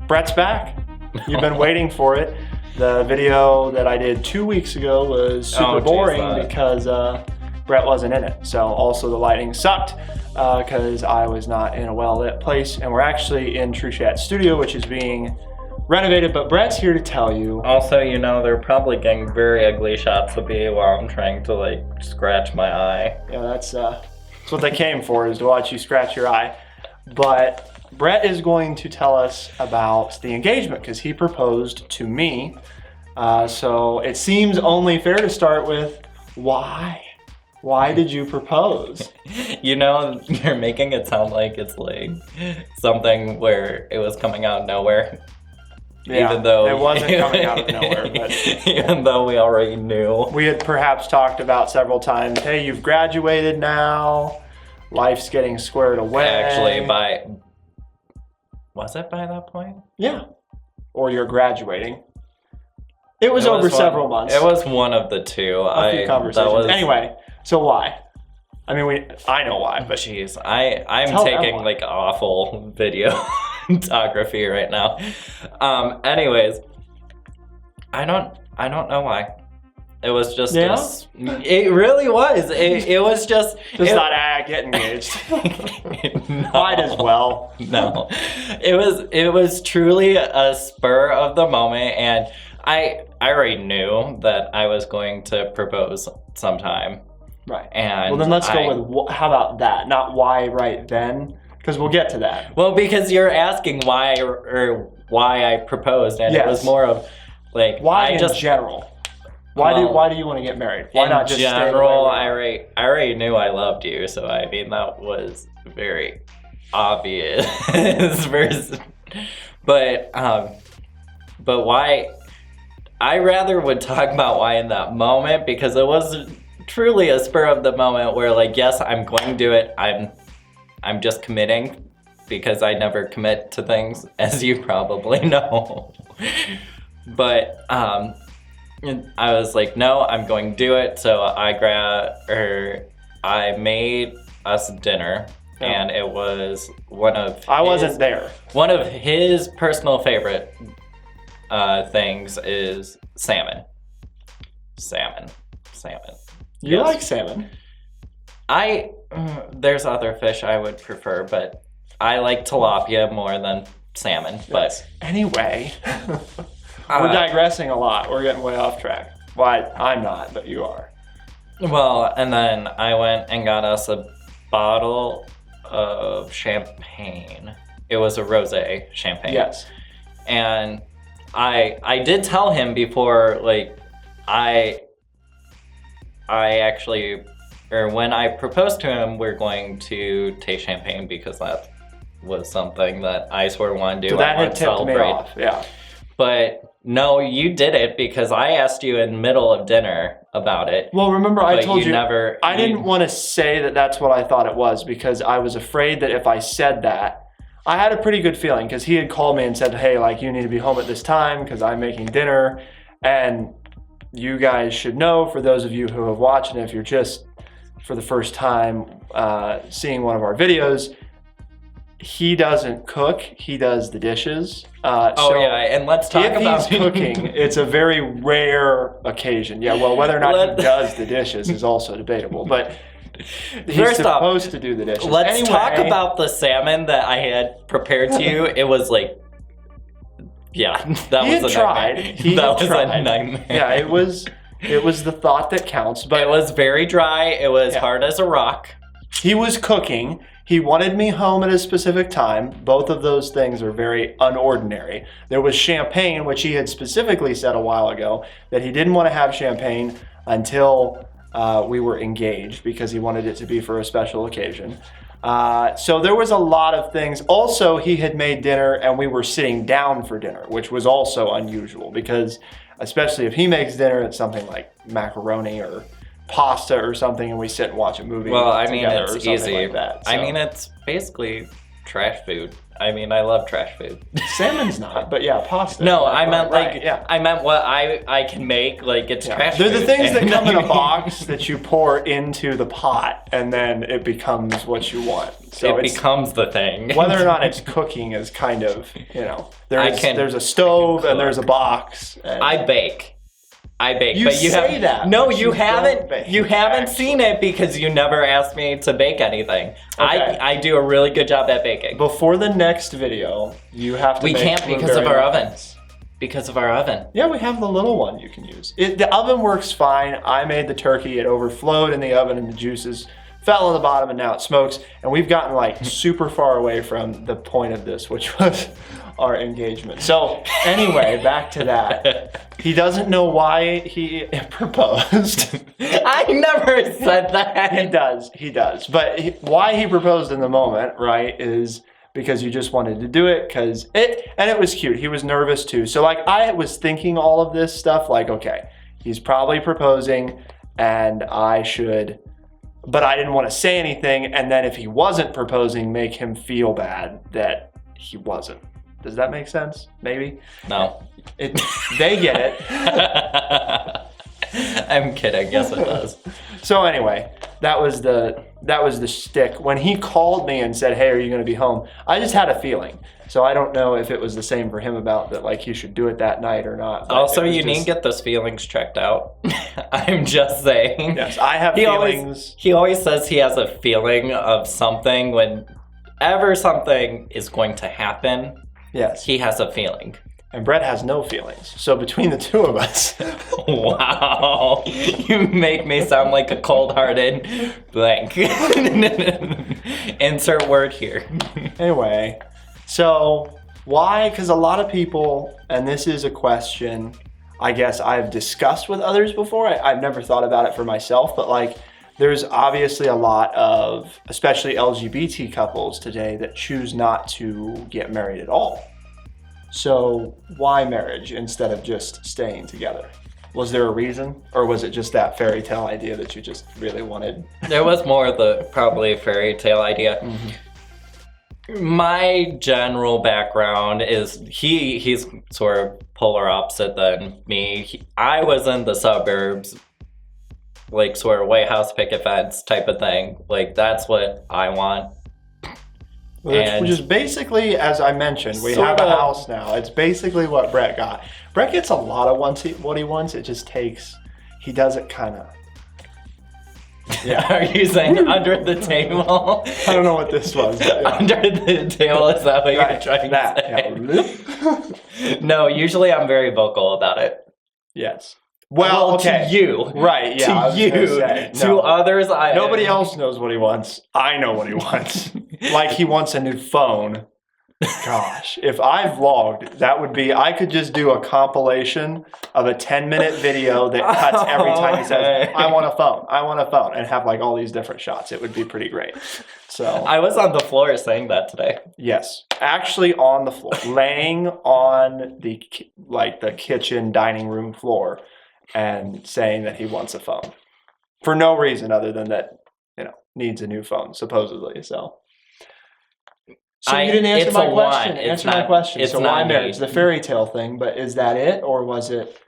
Brett's back. You've been waiting for it. The video that I did 2 weeks ago was super boring because Brett wasn't in it. So also the lighting sucked because I was not in a well-lit place. And we're actually in True Chat Studio, which is being renovated, but Brett's here to tell you. Also, you know, they're probably getting very ugly shots of me while I'm trying to like scratch my eye. Yeah, that's what they came for, is to watch you scratch your eye. But Brett is going to tell us about the engagement because he proposed to me. So it seems only fair to start with why? Why did you propose? You know, you're making it sound like it's like something where it was coming out of nowhere. Yeah, even though it wasn't coming out of nowhere, but even though we already knew. We had perhaps talked about several times, hey, you've graduated now, life's getting squared away. Actually, was it by that point? Yeah. Or you're graduating. It was over several months. It was one of the two. A few conversations. Anyway, so why? I mean, I know why, but jeez, I'm taking like awful videography right now. Anyways, I don't know why. It was just it really was. It was just not get engaged. No, might as well. No, it was truly a spur of the moment, and I already knew that I was going to propose sometime. Right. And well, then let's go with how about that? Not why right then, because we'll get to that. Well, because you're asking why or why I proposed, and it was more of like why in general. Why do you want to get married? Why not just general? I already knew I loved you, so I mean that was very obvious. But why? I rather would talk about why in that moment, because it was truly a spur of the moment where like, yes, I'm going to do it. I'm just committing because I never commit to things, as you probably know. But I was like, no, I'm going to do it. So I made us dinner, and it was one of his personal favorite things is salmon. You like salmon? There's other fish I would prefer, but I like tilapia more than salmon. Yes. But anyway, we're digressing a lot. We're getting way off track. Well, I'm not, but you are. Well, and then I went and got us a bottle of champagne. It was a rosé champagne. Yes. And I did tell him before, like, when I proposed to him, we're going to taste champagne because that was something that I sort of wanted to do. So that had tipped me off, yeah. But no, you did it because I asked you in the middle of dinner about it. Well, remember I told you, I didn't want to say that that's what I thought it was because I was afraid that if I said that, I had a pretty good feeling because he had called me and said, hey, like you need to be home at this time because I'm making dinner. And you guys should know, for those of you who have watched, and if you're just for the first time seeing one of our videos, he doesn't cook, he does the dishes. And let's talk about he's cooking. It's a very rare occasion. Yeah, well, whether or not he does the dishes is also debatable, but he's supposed to do the dishes. Let's talk about the salmon that I had prepared to you. It was like, yeah, that was a nightmare. That was a nightmare. Yeah, it was the thought that counts, but it was very dry. It was hard as a rock. He was cooking. He wanted me home at a specific time. Both of those things are very unordinary. There was champagne, which he had specifically said a while ago that he didn't want to have champagne until we were engaged because he wanted it to be for a special occasion. So there was a lot of things. Also, he had made dinner and we were sitting down for dinner, which was also unusual because especially if he makes dinner, it's something like macaroni or pasta or something and we sit and watch a movie. Well, I mean, it's easy. Like that, so. I mean, it's basically trash food. I mean, I love trash food. Salmon's not, but yeah, pasta. No, I meant Right, like yeah. I meant what I can make. Like it's Yeah. trash. They're the food. things that And come in a then- box that you pour into the pot, and then it becomes what you want. So it it's, becomes the thing. whether or not it's cooking is kind of, can- there's a stove I can and there's a cook. box. And I bake. You but you say have that, no. but You you haven't. don't bake, You haven't actually. seen it because you never asked me to bake anything. Okay. I do a really good job at baking. Before the next video, you have to We make can't because of blueberry our oven. muffins. Because of our oven. Yeah, we have the little one you can use. The oven works fine. I made the turkey. It overflowed in the oven and the juices fell on the bottom and now it smokes. And we've gotten like super far away from the point of this, which was our engagement. So anyway, back to that. He doesn't know why he proposed. I never said that. He does. But why he proposed in the moment, right, is because you just wanted to do it and it was cute. He was nervous too. So like I was thinking all of this stuff like, okay, he's probably proposing and but I didn't want to say anything. And then if he wasn't proposing, make him feel bad that he wasn't. Does that make sense? Maybe? No. They get it. I'm kidding. Yes, it does. So anyway, that was the shtick. When he called me and said, "Hey, are you going to be home?" I just had a feeling. So I don't know if it was the same for him about that, like he should do it that night or not. but Also, it was you need to just- get those feelings checked out. I'm just saying. Yes, I have He feelings. he always says he has a feeling of something whenever something is going to happen. Yes, He has a feeling. and Brett has no feelings. So between the two of us, Wow, you make me sound like a cold-hearted blank. Insert word here. anyway. So why? Because a lot of people, and this is a question I guess I've discussed with others before. I've never thought about it for myself, but like there's obviously a lot of, especially LGBT couples today, that choose not to get married at all. So why marriage instead of just staying together? Was there a reason, or was it just that fairy tale idea that you just really wanted? There was more of the probably fairy tale idea. My general background is he's sort of polar opposite than me. I was in the suburbs, like sort of White House picket fence type of thing. Like that's what I want. And- Which is basically, as I mentioned, we Sort have a of. house now. It's basically what Brett got. Brett gets a lot of what he wants. It just takes, he does it kind of. Yeah. Are you saying under the table? I don't know what this was. But yeah. Under the table, is that what you're Right, trying that, to say? yeah. No, usually I'm very vocal about it. Yes. Well, okay. To you. Right, yeah. I To was you. gonna say, To no. others, I Nobody else knows what he wants. I know what he wants. Like he wants a new phone. Gosh, if I vlogged, that would be, I could just do a compilation of a 10-minute video that cuts every time he says, I want a phone, and have like all these different shots. It would be pretty great. So, I was on the floor saying that today. yes, actually on the floor, laying on the kitchen dining room floor and saying that he wants a phone for no reason other than that, needs a new phone, supposedly, so. So you didn't answer it's my a question. want. It's Answer my not- question. it's So not why a marriage? need. The fairy tale thing, but is that it, or was it?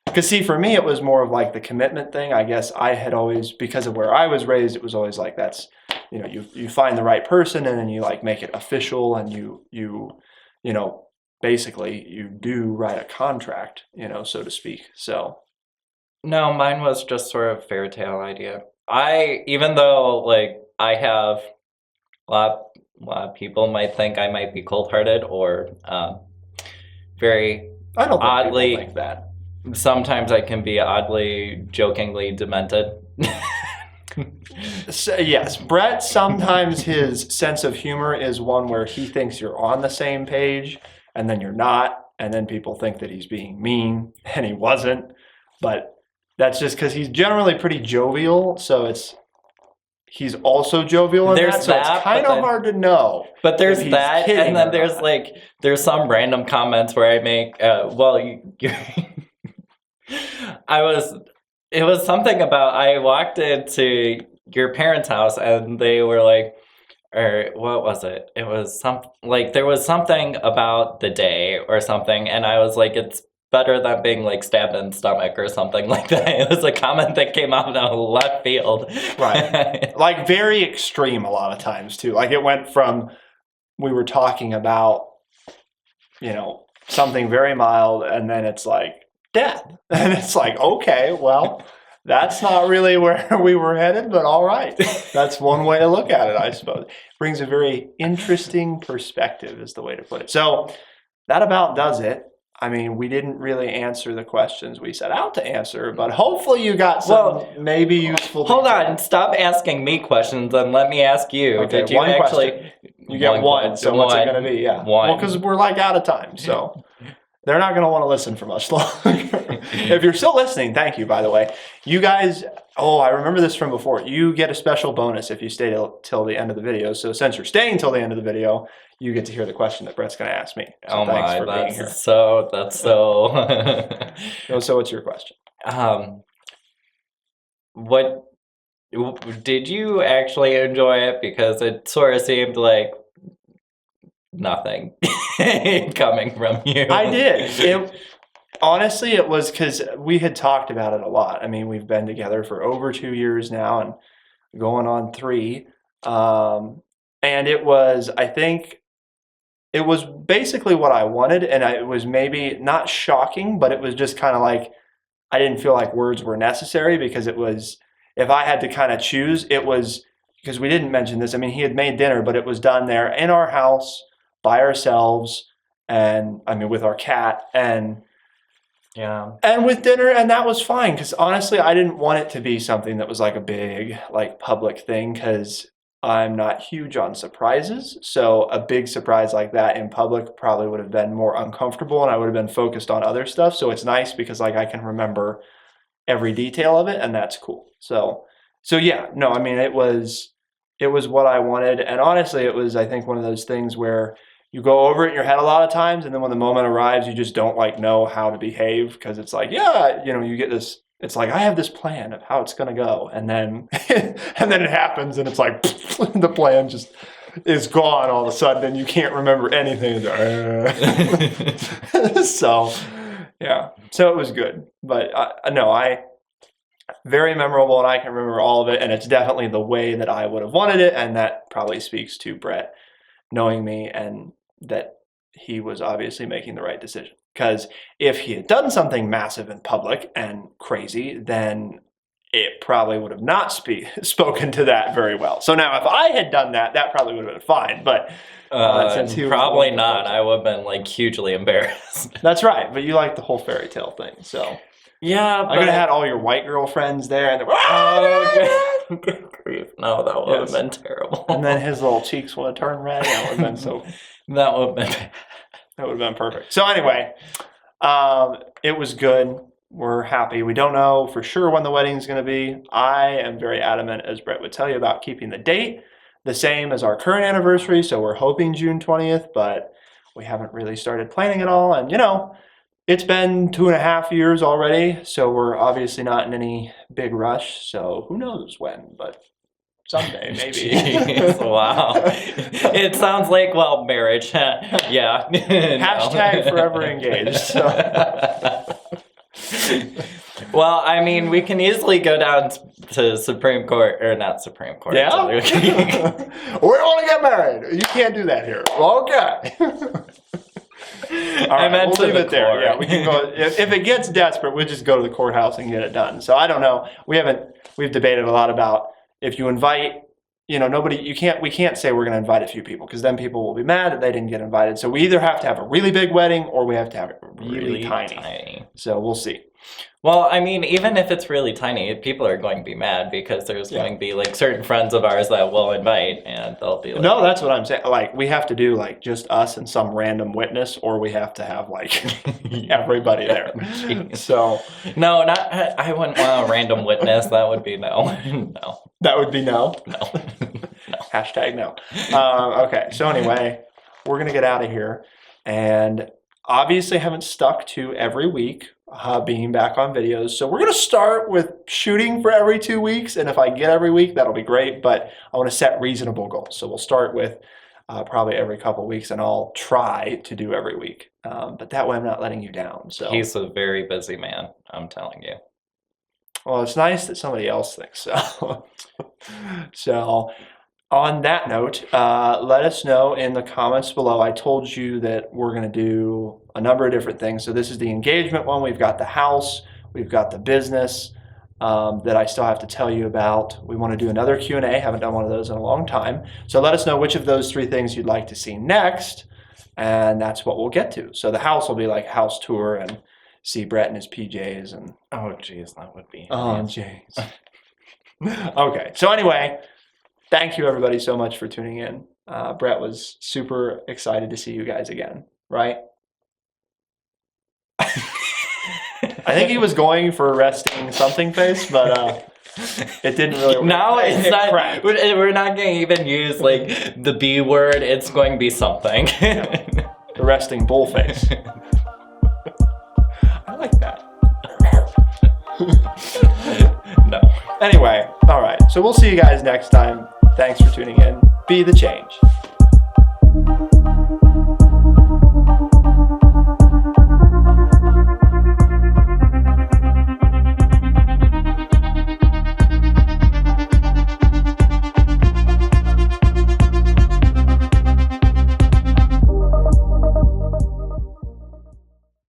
Because see, for me, it was more of like the commitment thing. I guess I had always, because of where I was raised, it was always like that's, you find the right person and then you like make it official and you basically you do write a contract, so to speak. So No, mine was just sort of fairy tale idea. Even though like I have a lot of people might think I might be cold-hearted or very I don't think Oddly- people think that. sometimes I can be oddly jokingly demented. So, yes, Brett, sometimes his sense of humor is one where he thinks you're on the same page and then you're not. And then people think that he's being mean and he wasn't. But that's just because he's generally pretty jovial. So he's also jovial in There's that. So that, it's but kind of then- hard to know. But there's If he's that, kidding and then or there's not. there's some random comments where I make, it was something about, I walked into your parents' house and they were like, or what was it? It was there was something about the day or something, and I was like, it's better than being like stabbed in the stomach or something like that. It was a comment that came out of left field. Right. Like very extreme a lot of times too. Like it went from, we were talking about, something very mild, and then it's like death. And it's like, okay, well, that's not really where we were headed, but all right. That's one way to look at it, I suppose. Brings a very interesting perspective is the way to put it. So that about does it. I mean, we didn't really answer the questions we set out to answer, but hopefully you got some maybe useful. Hold on, stop asking me questions and let me ask you. Okay, Did you one actually? question. You get one. So what's it going to be? Yeah. One. Well, because we're like out of time, so they're not going to want to listen for much longer. If you're still listening, thank you, by the way. You guys, I remember this from before. You get a special bonus if you stay till the end of the video. So since you're staying till the end of the video, you get to hear the question that Brett's going to ask me. So thanks for being here. That's so. So what's your question? What did you actually enjoy it? Because it sort of seemed like nothing coming from you. I did. Honestly, it was because we had talked about it a lot. I mean, we've been together for over 2 years now and going on 3. And it was, I think, it was basically what I wanted. And it was maybe not shocking, but it was just kind of like, I didn't feel like words were necessary because it was, if I had to kind of choose, it was, because we didn't mention this. I mean, he had made dinner, but it was done there in our house by ourselves. And I mean, with our cat and with dinner, and that was fine because honestly I didn't want it to be something that was like a big like public thing because I'm not huge on surprises. So a big surprise like that in public probably would have been more uncomfortable and I would have been focused on other stuff. So it's nice because like I can remember every detail of it and that's cool. So yeah, no, I mean it was what I wanted, and honestly it was, I think, one of those things where you go over it in your head a lot of times, and then when the moment arrives, you just don't like know how to behave because it's like, you get this. It's like I have this plan of how it's gonna go, and then it happens, and it's like the plan just is gone all of a sudden, and you can't remember anything. So it was good, but very memorable, and I can remember all of it, and it's definitely the way that I would have wanted it, and that probably speaks to Brett knowing me and that he was obviously making the right decision. Because if he had done something massive in public and crazy, then it probably would have not spoken to that very well. So now if I had done that, that probably would have been fine. But since he was probably not, I would have been like hugely embarrassed. That's right. But you like the whole fairy tale thing, so. Yeah, I could have had all your white girl friends there, and they were, good grief. No, that would have been terrible. And then his little cheeks would have turned red. That would have been so. That would have been perfect. So anyway, it was good. We're happy. We don't know for sure when the wedding's going to be. I am very adamant, as Brett would tell you, about keeping the date the same as our current anniversary. So we're hoping June 20th, but we haven't really started planning at all. And it's been 2.5 years already, so we're obviously not in any big rush. So who knows when, but someday maybe. Jeez, wow. It sounds like, marriage. Yeah. Hashtag forever engaged. So. Well, I mean, we can easily go down to Supreme Court, or not Supreme Court. Yeah? We want to get married. You can't do that here. Okay. All right, we'll leave it there. Yeah, we can go. If it gets desperate, we'll just go to the courthouse and get it done. So I don't know. We've debated a lot about if you invite, we can't say we're going to invite a few people because then people will be mad that they didn't get invited. So we either have to have a really big wedding or we have to have it really tiny. So we'll see. Well, I mean, even if it's really tiny, people are going to be mad because there's going to be like certain friends of ours that we'll invite and they'll be like... No, that's what I'm saying. Like, we have to do like just us and some random witness, or we have to have like everybody there. So... No, I wouldn't want a random witness. That would be no. No. That would be no? No. No. Hashtag no. Okay, so anyway, we're going to get out of here. And obviously haven't stuck to every week. being back on videos. So we're going to start with shooting for every 2 weeks. And if I get every week, that'll be great. But I want to set reasonable goals. So we'll start with probably every couple weeks, and I'll try to do every week. But that way I'm not letting you down. So He's a very busy man, I'm telling you. well, it's nice that somebody else thinks so. So on that note, let us know in the comments below. I told you that we're going to do a number of different things. So this is the engagement one. We've got the house. We've got the business that I still have to tell you about. We want to do another Q&A. Haven't done one of those in a long time. So let us know which of those 3 things you'd like to see next, and that's what we'll get to. So the house will be like house tour and see Brett in his PJs and Oh, jeez, that would be. James. Okay. So anyway, thank you everybody so much for tuning in. Brett was super excited to see you guys again, right? I think he was going for a resting something face, but it didn't really work. No, it's It not. cracked. We're not going to even use like the B word. It's going to be something. The resting bull face. I like that. No. Anyway, all right. So we'll see you guys next time. Thanks for tuning in. Be the change.